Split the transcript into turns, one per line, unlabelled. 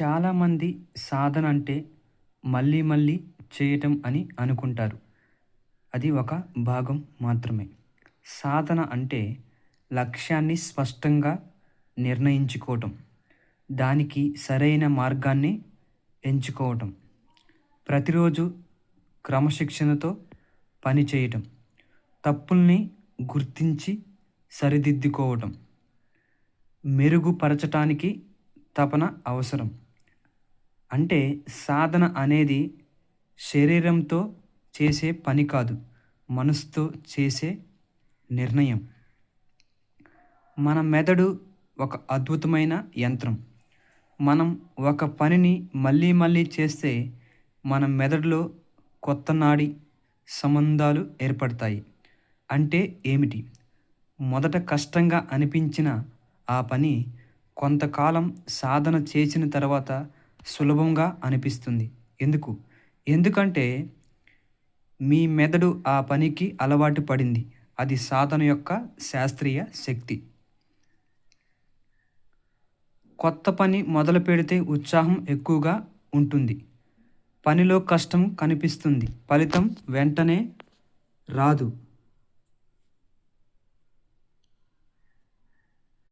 చాలామంది సాధన అంటే మళ్ళీ మళ్ళీ చేయటం అని అనుకుంటారు. అది ఒక భాగం మాత్రమే. సాధన అంటే లక్ష్యాన్ని స్పష్టంగా నిర్ణయించుకోవటం. దానికి సరైన మార్గాన్ని ఎంచుకోవటం. ప్రతిరోజు క్రమశిక్షణతో పని చేయటం. తప్పుల్ని గుర్తించి సరిదిద్దుకోవటం. మెరుగుపరచటానికి తపన అవసరం. అంటే సాధన అనేది శరీరంతో చేసే పని కాదు, మనసుతో చేసే నిర్ణయం. మన మెదడు ఒక అద్భుతమైన యంత్రం. మనం ఒక పనిని మళ్ళీ మళ్ళీ చేస్తే మన మెదడులో కొత్త నాడి సంబంధాలు ఏర్పడతాయి. అంటే ఏమిటి? మొదట కష్టంగా అనిపించిన ఆ పని కొంతకాలం సాధన చేసిన తర్వాత సులభంగా అనిపిస్తుంది. ఎందుకంటే మీ మెదడు ఆ పనికి అలవాటు పడింది. అది సాధన యొక్క శాస్త్రీయ శక్తి. కొత్త పని మొదలు పెడితే ఉత్సాహం ఎక్కువగా ఉంటుంది. పనిలో కష్టం కనిపిస్తుంది. ఫలితం వెంటనే రాదు.